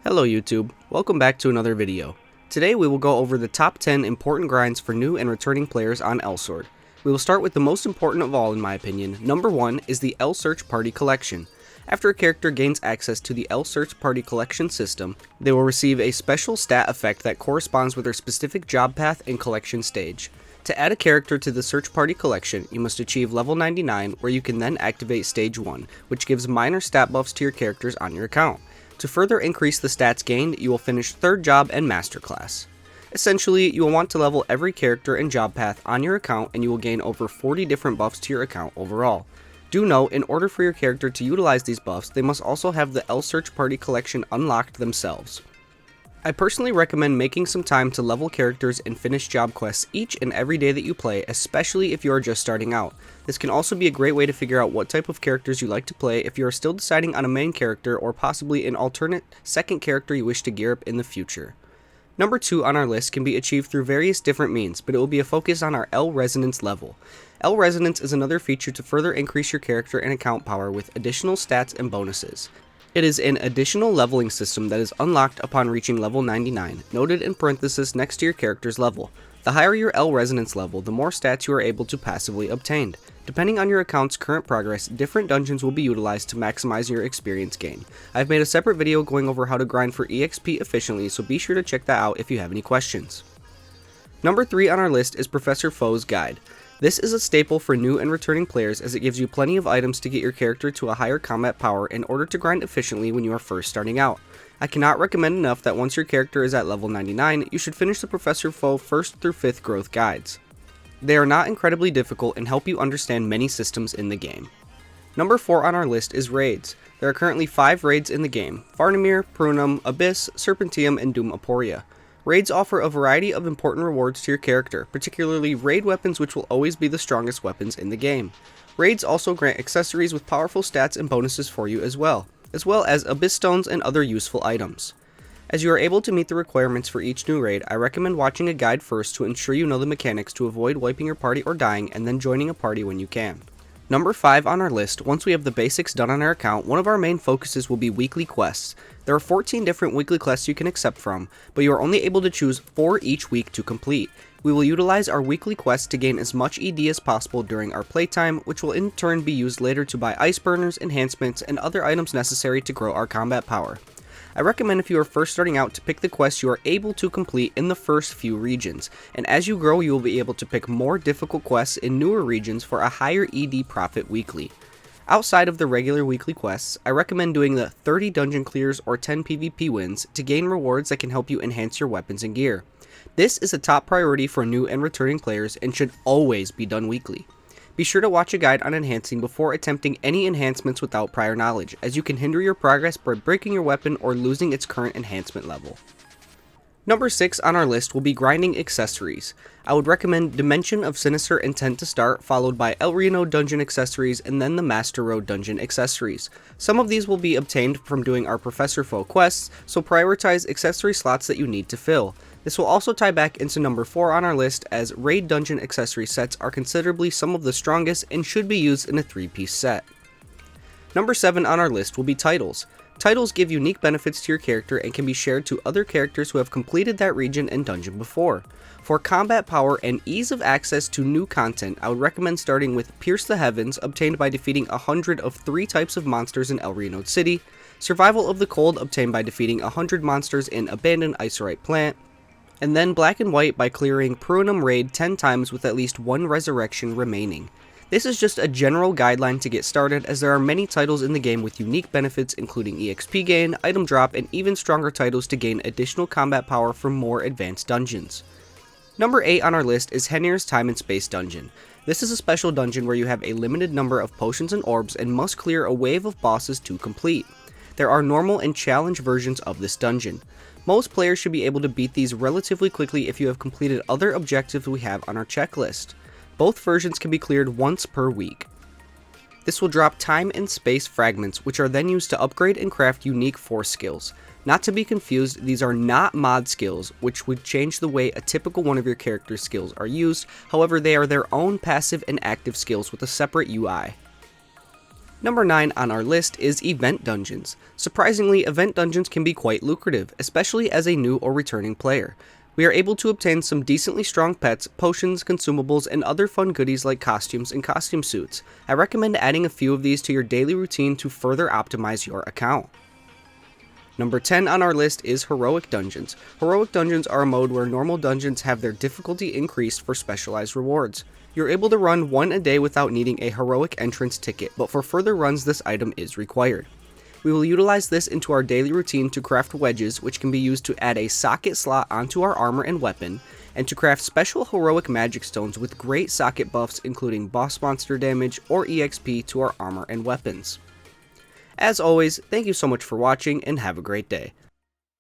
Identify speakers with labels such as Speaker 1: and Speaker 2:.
Speaker 1: Hello YouTube, welcome back to another video. Today we will go over the top 10 important grinds for new and returning players on Elsword. We will start with the most important of all in my opinion. Number 1 is the Search Party Collection. After a character gains access to the Search Party Collection system, they will receive a special stat effect that corresponds with their specific job path and collection stage. To add a character to the Search Party Collection, you must achieve level 99, where you can then activate Stage 1, which gives minor stat buffs to your characters on your account. To further increase the stats gained, you will finish 3rd job and master class. Essentially, you will want to level every character and job path on your account, and you will gain over 40 different buffs to your account overall. Do note, in order for your character to utilize these buffs, they must also have the Search Party Collection unlocked themselves. I personally recommend making some time to level characters and finish job quests each and every day that you play, especially if you are just starting out. This can also be a great way to figure out what type of characters you like to play if you are still deciding on a main character or possibly an alternate second character you wish to gear up in the future. Number 2 on our list can be achieved through various different means, but it will be a focus on our L Resonance level. L Resonance is another feature to further increase your character and account power with additional stats and bonuses. It is an additional leveling system that is unlocked upon reaching level 99, noted in parenthesis next to your character's level. The higher your L Resonance level, the more stats you are able to passively obtain. Depending on your account's current progress, different dungeons will be utilized to maximize your experience gain. I've made a separate video going over how to grind for EXP efficiently, so be sure to check that out if you have any questions. Number 3 on our list is Professor Fo's Guide. This is a staple for new and returning players as it gives you plenty of items to get your character to a higher combat power in order to grind efficiently when you are first starting out. I cannot recommend enough that once your character is at level 99, you should finish the Professor Fo 1st through 5th growth guides. They are not incredibly difficult and help you understand many systems in the game. Number 4 on our list is raids. There are currently 5 raids in the game: Varnamir, Prunum, Abyss, Serpentium, and Doom Aporia. Raids offer a variety of important rewards to your character, particularly raid weapons, which will always be the strongest weapons in the game. Raids also grant accessories with powerful stats and bonuses for you as well as Abyss Stones and other useful items. As you are able to meet the requirements for each new raid, I recommend watching a guide first to ensure you know the mechanics to avoid wiping your party or dying, and then joining a party when you can. Number 5 on our list, once we have the basics done on our account, one of our main focuses will be weekly quests. There are 14 different weekly quests you can accept from, but you are only able to choose 4 each week to complete. We will utilize our weekly quests to gain as much ED as possible during our playtime, which will in turn be used later to buy ice burners, enhancements, and other items necessary to grow our combat power. I recommend if you are first starting out to pick the quests you are able to complete in the first few regions, and as you grow you will be able to pick more difficult quests in newer regions for a higher ED profit weekly. Outside of the regular weekly quests, I recommend doing the 30 dungeon clears or 10 PvP wins to gain rewards that can help you enhance your weapons and gear. This is a top priority for new and returning players and should always be done weekly. Be sure to watch a guide on enhancing before attempting any enhancements without prior knowledge, as you can hinder your progress by breaking your weapon or losing its current enhancement level. Number 6 on our list will be grinding accessories. I would recommend Dimension of Sinister Intent to start, followed by El Reno Dungeon accessories, and then the Master Road Dungeon accessories. Some of these will be obtained from doing our Professor Fo quests, so prioritize accessory slots that you need to fill. This will also tie back into number 4 on our list, as Raid Dungeon accessory sets are considerably some of the strongest and should be used in a 3-piece set. Number 7 on our list will be titles. Titles give unique benefits to your character and can be shared to other characters who have completed that region and dungeon before. For combat power and ease of access to new content, I would recommend starting with Pierce the Heavens, obtained by defeating 100 of 3 types of monsters in El Reno City, Survival of the Cold, obtained by defeating 100 monsters in Abandoned Isorite Plant, and then Black and White by clearing Prunum Raid 10 times with at least 1 resurrection remaining. This is just a general guideline to get started, as there are many titles in the game with unique benefits including EXP gain, item drop, and even stronger titles to gain additional combat power for more advanced dungeons. Number 8 on our list is Henir's Time and Space Dungeon. This is a special dungeon where you have a limited number of potions and orbs and must clear a wave of bosses to complete. There are normal and challenge versions of this dungeon. Most players should be able to beat these relatively quickly if you have completed other objectives we have on our checklist. Both versions can be cleared once per week. This will drop time and space fragments, which are then used to upgrade and craft unique force skills. Not to be confused, these are not mod skills, which would change the way a typical one of your character's skills are used. However, they are their own passive and active skills with a separate UI. Number 9 on our list is event dungeons. Surprisingly, event dungeons can be quite lucrative, especially as a new or returning player. We are able to obtain some decently strong pets, potions, consumables, and other fun goodies like costumes and costume suits. I recommend adding a few of these to your daily routine to further optimize your account. Number 10 on our list is Heroic Dungeons. Heroic Dungeons are a mode where normal dungeons have their difficulty increased for specialized rewards. You're able to run one a day without needing a heroic entrance ticket, but for further runs this item is required. We will utilize this into our daily routine to craft wedges, which can be used to add a socket slot onto our armor and weapon, and to craft special heroic magic stones with great socket buffs including boss monster damage or EXP to our armor and weapons. As always, thank you so much for watching and have a great day.